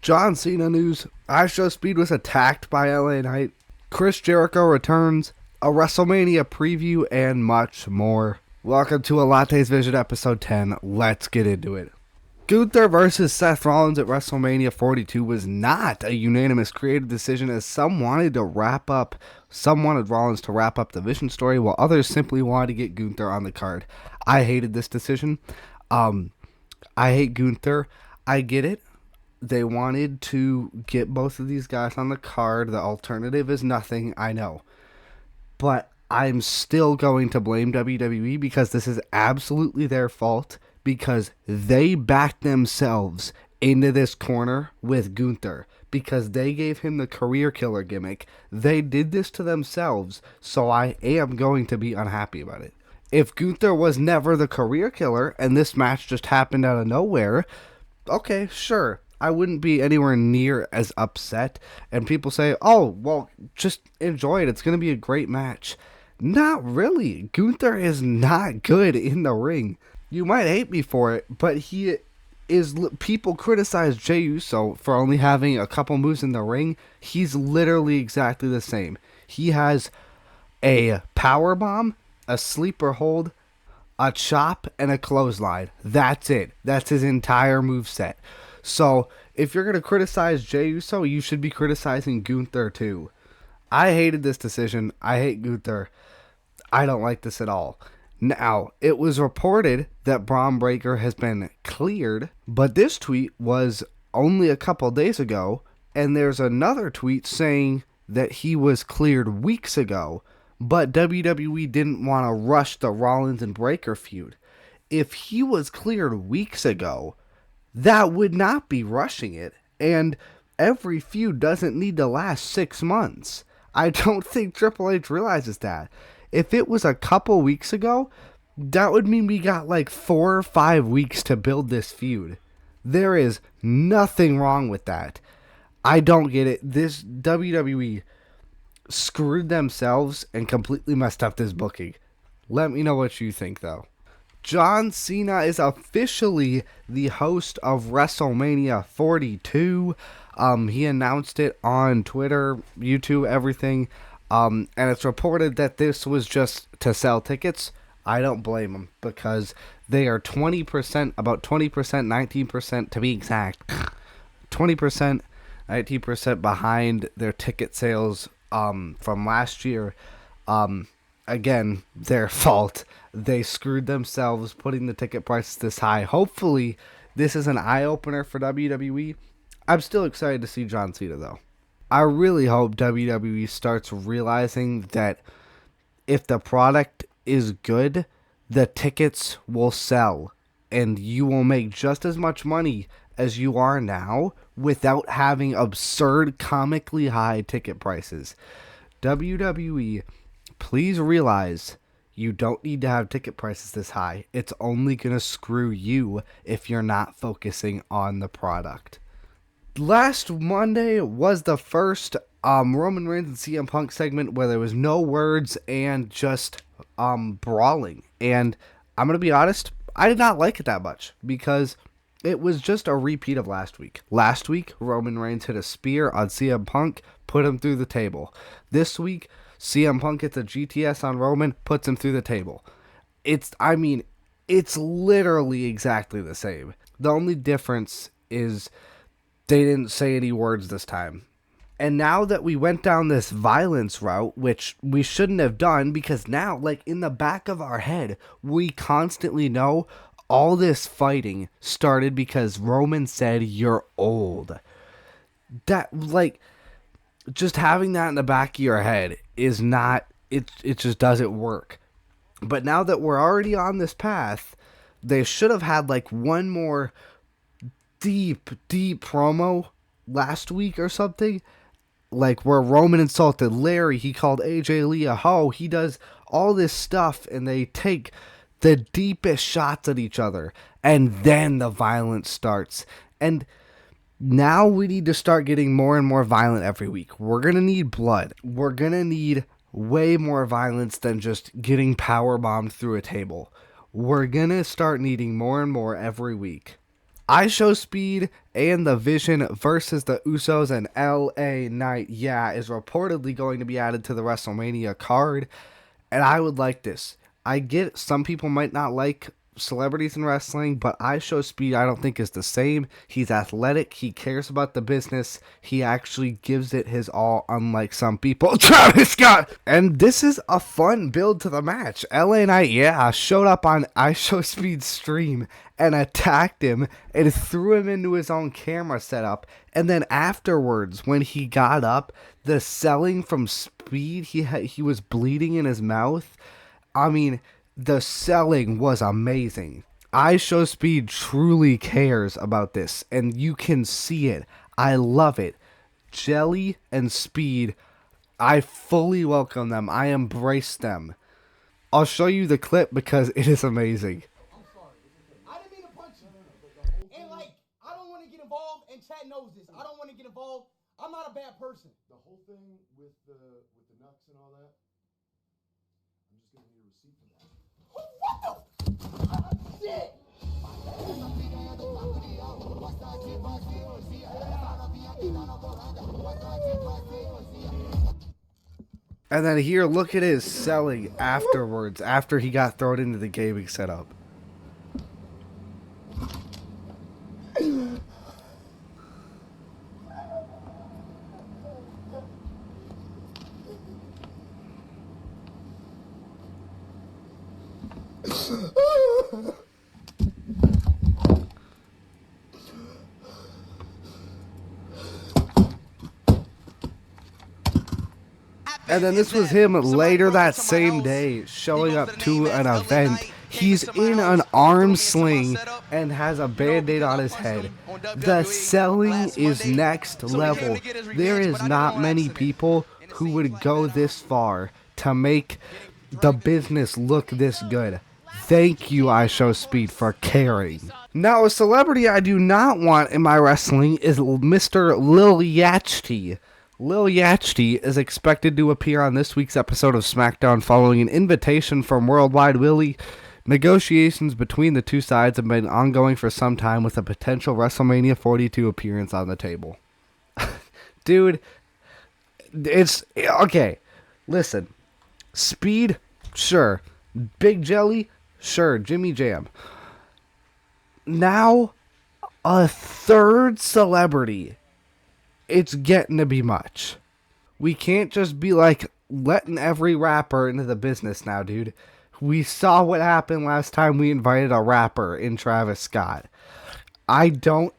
John Cena news. iShow Speed was attacked by LA Knight. Chris Jericho returns. A WrestleMania preview and much more. Welcome to a Latte's Vision episode 10. Let's get into it. Gunther versus Seth Rollins at WrestleMania 42 was not a unanimous creative decision, as some wanted Rollins to wrap up the Vision story, while others simply wanted to get Gunther on the card. I hated this decision. I hate Gunther. I get it. They wanted to get both of these guys on the card. The alternative is nothing, I know. But I'm still going to blame WWE because this is absolutely their fault, because they backed themselves into this corner with Gunther because they gave him the career killer gimmick. They did this to themselves, so I am going to be unhappy about it. If Gunther was never the career killer and this match just happened out of nowhere, okay, sure, I wouldn't be anywhere near as upset. And people say, oh, well, just enjoy it. It's going to be a great match. Not really. Gunther is not good in the ring. You might hate me for it, but he is... People criticize Jey Uso for only having a couple moves in the ring. He's literally exactly the same. He has a power bomb, a sleeper hold, a chop, and a clothesline. That's it. That's his entire moveset. So, if you're going to criticize Jey Uso, you should be criticizing Gunther too. I hated this decision. I hate Gunther. I don't like this at all. Now, it was reported that Braun Breaker has been cleared, but this tweet was only a couple days ago, and there's another tweet saying that he was cleared weeks ago, but WWE didn't want to rush the Rollins and Breaker feud. If he was cleared weeks ago, that would not be rushing it, and every feud doesn't need to last 6 months. I don't think Triple H realizes that. If it was a couple weeks ago, that would mean we got like 4 or 5 weeks to build this feud. There is nothing wrong with that. I don't get it. This WWE screwed themselves and completely messed up this booking. Let me know what you think, though. John Cena is officially the host of WrestleMania 42. He announced it on Twitter, YouTube, everything. And it's reported that this was just to sell tickets. I don't blame them, because they are 20%, about 20%, 19% to be exact. 20%, 19% behind their ticket sales from last year. Again, their fault. They screwed themselves putting the ticket prices this high. Hopefully, this is an eye-opener for WWE. I'm still excited to see John Cena, though. I really hope WWE starts realizing that if the product is good, the tickets will sell, and you will make just as much money as you are now without having absurd, comically high ticket prices. WWE, please realize you don't need to have ticket prices this high. It's only going to screw you if you're not focusing on the product. Last Monday was the first Roman Reigns and CM Punk segment where there was no words and just brawling. And I'm going to be honest, I did not like it that much because it was just a repeat of last week. Last week, Roman Reigns hit a spear on CM Punk, put him through the table. This week, CM Punk gets a GTS on Roman, puts him through the table. It's literally exactly the same. The only difference is they didn't say any words this time. And now that we went down this violence route, which we shouldn't have done, because now, like, in the back of our head, we constantly know all this fighting started because Roman said, "You're old." That, like, just having that in the back of your head is not, it just doesn't work. But now that we're already on this path, they should have had, like, one more deep promo last week or something, like where Roman insulted Larry, he called AJ Lee a hoe, he does all this stuff, and they take the deepest shots at each other, and then the violence starts. And now we need to start getting more and more violent every week. We're gonna need blood. We're gonna need way more violence than just getting power bombed through a table. We're gonna start needing more and more every week. iShowSpeed and the Vision versus the Usos and LA Knight, is reportedly going to be added to the WrestleMania card. And I would like this. I get some people might not like celebrities in wrestling, but iShowSpeed I don't think is the same. He's athletic. He cares about the business. He actually gives it his all, unlike some people. Travis Scott! And this is a fun build to the match. LA Knight, showed up on iShowSpeed's stream and attacked him and threw him into his own camera setup. And then afterwards, when he got up, the selling from Speed, he was bleeding in his mouth. I mean, the selling was amazing. iShowSpeed truly cares about this, and you can see it. I love it. Jelly and Speed, I fully welcome them. I embrace them. I'll show you the clip because it is amazing. I'm sorry. I didn't mean to punch you. And I don't want to get involved, and Chad knows this. I don't want to get involved. I'm not a bad person. The whole thing with the nuts and all that, I'm just gonna need a receipt for that. What the shit? And then here, look at his selling afterwards, after he got thrown into the gaming setup. And then this was him later that same day showing up to an event. He's in an arm sling and has a band-aid on his head. The selling is next level. There is not many people who would go this far to make the business look this good. Thank you, iShowSpeed, for caring. Now, a celebrity I do not want in my wrestling is Mr. Lil Yachty. Lil Yachty is expected to appear on this week's episode of SmackDown following an invitation from Worldwide Willie. Negotiations between the two sides have been ongoing for some time, with a potential WrestleMania 42 appearance on the table. Dude, it's... Okay, listen. Speed? Sure. Big Jelly? Sure. Jimmy Jam. Now, a third celebrity. It's getting to be much. We can't just be letting every rapper into the business now, dude. We saw what happened last time we invited a rapper in Travis Scott. I don't...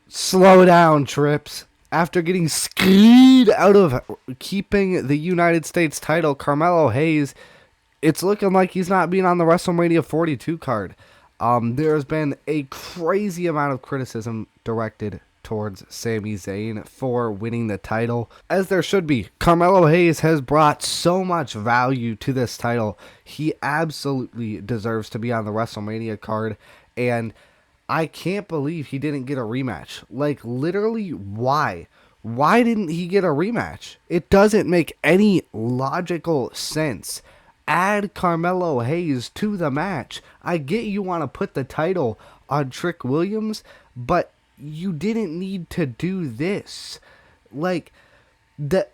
Slow down, Trips. After getting skied out of keeping the United States title, Carmelo Hayes, it's looking like he's not being on the WrestleMania 42 card. There's been a crazy amount of criticism directed towards Sami Zayn for winning the title, as there should be. Carmelo Hayes has brought so much value to this title. He absolutely deserves to be on the WrestleMania card, and I can't believe he didn't get a rematch. Literally, why? Why didn't he get a rematch? It doesn't make any logical sense. Add Carmelo Hayes to the match. I get you want to put the title on Trick Williams, but you didn't need to do this. The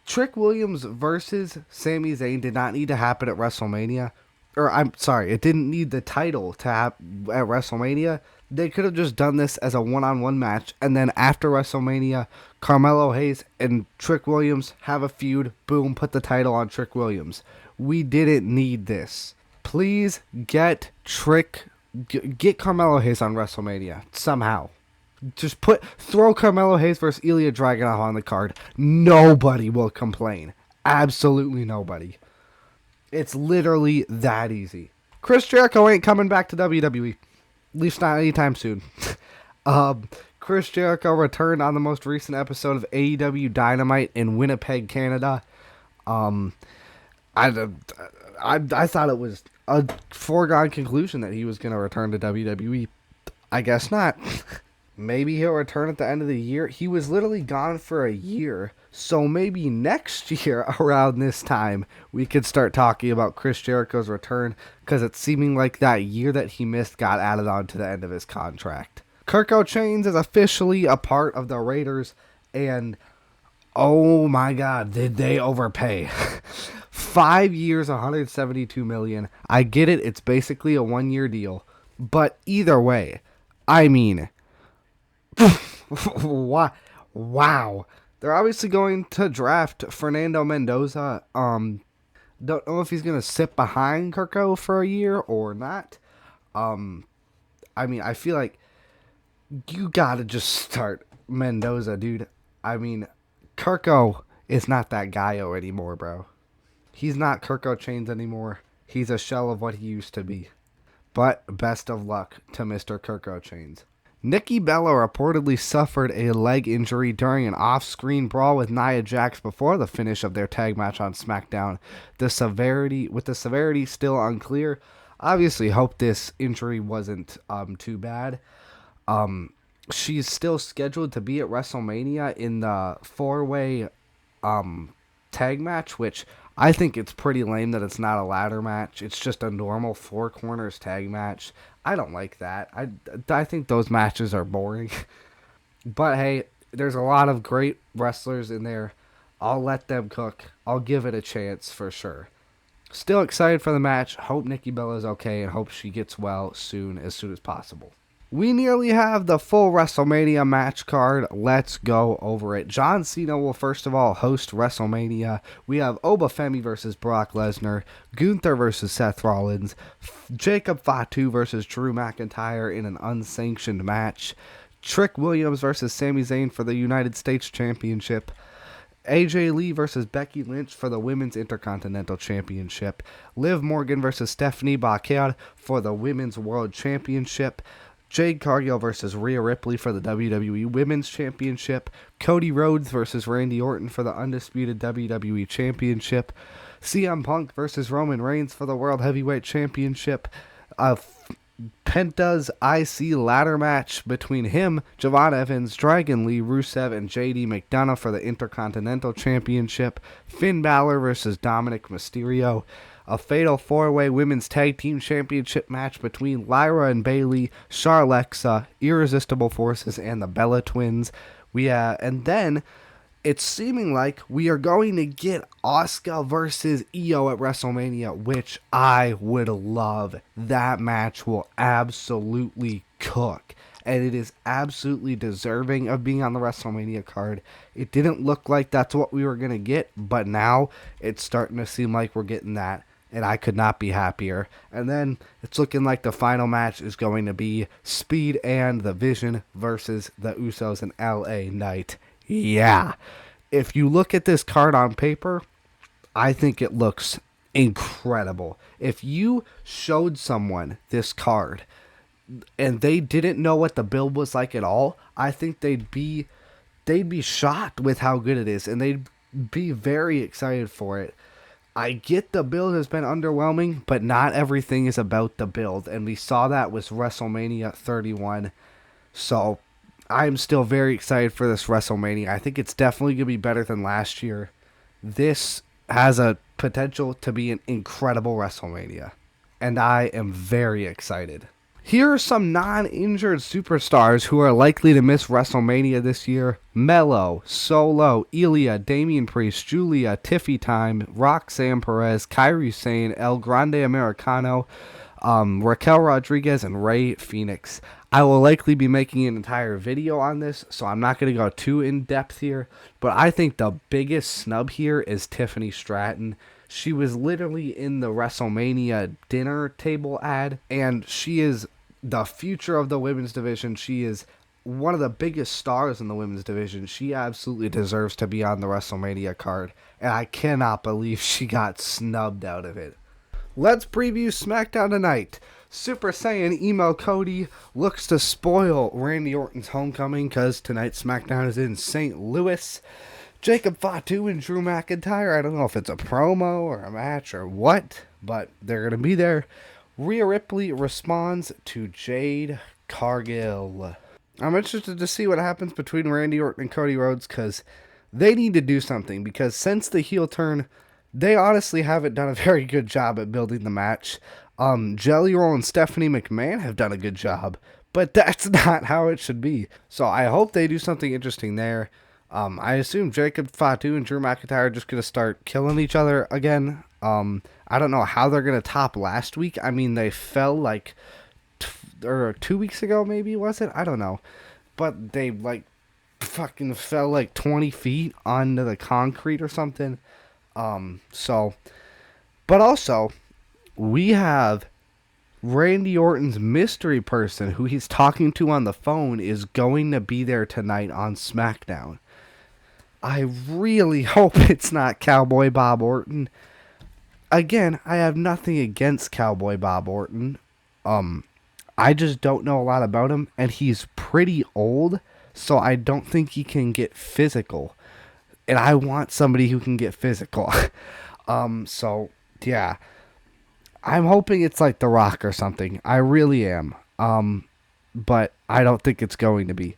Trick Williams versus Sami Zayn did not need to happen at WrestleMania. Or, I'm sorry, it didn't need the title to happen at WrestleMania. They could have just done this as a one-on-one match, and then after WrestleMania, Carmelo Hayes and Trick Williams have a feud. Boom, put the title on Trick Williams. We didn't need this. Please get Carmelo Hayes on WrestleMania somehow. Just throw Carmelo Hayes versus Ilya Dragunov on the card. Nobody will complain. Absolutely nobody. It's literally that easy. Chris Jericho ain't coming back to WWE. At least not anytime soon. Chris Jericho returned on the most recent episode of AEW Dynamite in Winnipeg, Canada. I thought it was a foregone conclusion that he was going to return to WWE. I guess not. maybe he'll return at the end of the year. He was literally gone for a year. So maybe next year around this time, we could start talking about Chris Jericho's return, because it's seeming like that year that he missed got added on to the end of his contract. Kirko Chains is officially a part of the Raiders, and oh my God, did they overpay? 5 years, $172 million. I get it, it's basically a 1-year deal, but either way, I mean, wow. They're obviously going to draft Fernando Mendoza. Don't know if he's gonna sit behind Kirko for a year or not. I mean, I feel like you gotta just start Mendoza, dude. I mean, Kirko is not that guy-o anymore, bro. He's not Kirko Chains anymore. He's a shell of what he used to be. But best of luck to Mr. Kirko Chains. Nikki Bella reportedly suffered a leg injury during an off-screen brawl with Nia Jax before the finish of their tag match on SmackDown. The severity still unclear. Obviously, hope this injury wasn't too bad. She's still scheduled to be at WrestleMania in the 4-way tag match, which I think it's pretty lame that it's not a ladder match. It's just a normal 4 corners tag match. I don't like that. I think those matches are boring. But hey, there's a lot of great wrestlers in there. I'll let them cook. I'll give it a chance for sure. Still excited for the match. Hope Nikki Bella's okay and hope she gets well as soon as possible. We nearly have the full WrestleMania match card. Let's go over it. John Cena will first of all host WrestleMania. We have Obafemi versus Brock Lesnar, Gunther versus Seth Rollins, Jacob Fatu versus Drew McIntyre in an unsanctioned match, Trick Williams versus Sami Zayn for the United States Championship, AJ Lee versus Becky Lynch for the Women's Intercontinental Championship, Liv Morgan versus Stephanie Bakar for the Women's World Championship, Jade Cargill versus Rhea Ripley for the WWE Women's Championship, Cody Rhodes versus Randy Orton for the Undisputed WWE Championship, CM Punk versus Roman Reigns for the World Heavyweight Championship, Penta's IC ladder match between him, Javon Evans, Dragon Lee, Rusev, and JD McDonough for the Intercontinental Championship, Finn Balor versus Dominic Mysterio, a fatal 4-way women's tag team championship match between Lyra and Bayley, Charlexa, Irresistible Forces, and the Bella Twins. And then it's seeming like we are going to get Asuka versus Io at WrestleMania, which I would love. That match will absolutely cook, and it is absolutely deserving of being on the WrestleMania card. It didn't look like that's what we were going to get, but now it's starting to seem like we're getting that, and I could not be happier. And then it's looking like the final match is going to be Speed and the Vision versus the Usos and LA Knight. Yeah. If you look at this card on paper, I think it looks incredible. If you showed someone this card and they didn't know what the build was like at all, I think they'd be shocked with how good it is, and they'd be very excited for it. I get the build has been underwhelming, but not everything is about the build, and we saw that with WrestleMania 31. So I'm still very excited for this WrestleMania. I think it's definitely going to be better than last year. This has a potential to be an incredible WrestleMania, and I am very excited. Here are some non-injured superstars who are likely to miss WrestleMania this year. Mello, Solo, Ilya, Damian Priest, Julia, Tiffy Time, Roxanne Perez, Kairi Sane, El Grande Americano, Raquel Rodriguez, and Rey Fenix. I will likely be making an entire video on this, so I'm not going to go too in-depth here, but I think the biggest snub here is Tiffany Stratton. She was literally in the WrestleMania dinner table ad, and she is the future of the women's division. She is one of the biggest stars in the women's division. She absolutely deserves to be on the WrestleMania card, and I cannot believe she got snubbed out of it. Let's preview SmackDown tonight. Super Saiyan Emo Cody looks to spoil Randy Orton's homecoming because tonight's SmackDown is in St. Louis. Jacob Fatu and Drew McIntyre, I don't know if it's a promo or a match or what, but they're going to be there. Rhea Ripley responds to Jade Cargill. I'm interested to see what happens between Randy Orton and Cody Rhodes, because they need to do something, because since the heel turn, they honestly haven't done a very good job at building the match. Jelly Roll and Stephanie McMahon have done a good job, but that's not how it should be. So I hope they do something interesting there. I assume Jacob Fatu and Drew McIntyre are just going to start killing each other again. I don't know how they're going to top last week. I mean, they fell like or 2 weeks ago, maybe, was it? I don't know. But they, like, fucking fell like 20 feet onto the concrete or something. So, but also, we have Randy Orton's mystery person who he's talking to on the phone is going to be there tonight on SmackDown. I really hope it's not Cowboy Bob Orton. Again, I have nothing against Cowboy Bob Orton. I just don't know a lot about him, and he's pretty old, so I don't think he can get physical. And I want somebody who can get physical. So, yeah. I'm hoping it's like The Rock or something. I really am. But I don't think it's going to be.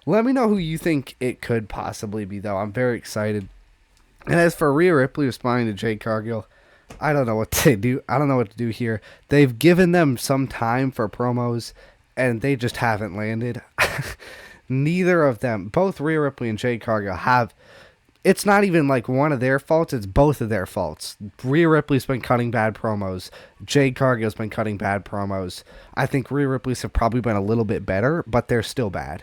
Let me know who you think it could possibly be, though. I'm very excited. And as for Rhea Ripley responding to Jade Cargill, I don't know what to do. I don't know what to do here. They've given them some time for promos, and they just haven't landed. Neither of them, both Rhea Ripley and Jade Cargill, have. It's not even like one of their faults. It's both of their faults. Rhea Ripley's been cutting bad promos. Jade Cargill's been cutting bad promos. I think Rhea Ripley's have probably been a little bit better, but they're still bad.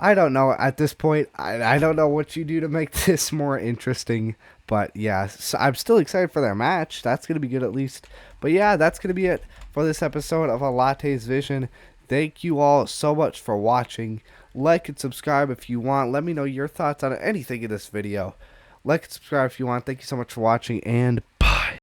I don't know at this point. I don't know what you do to make this more interesting. But yeah, so I'm still excited for their match. That's going to be good at least. But yeah, that's going to be it for this episode of A Latte's Vision. Thank you all so much for watching. Like and subscribe if you want. Let me know your thoughts on anything in this video. Like and subscribe if you want. Thank you so much for watching, and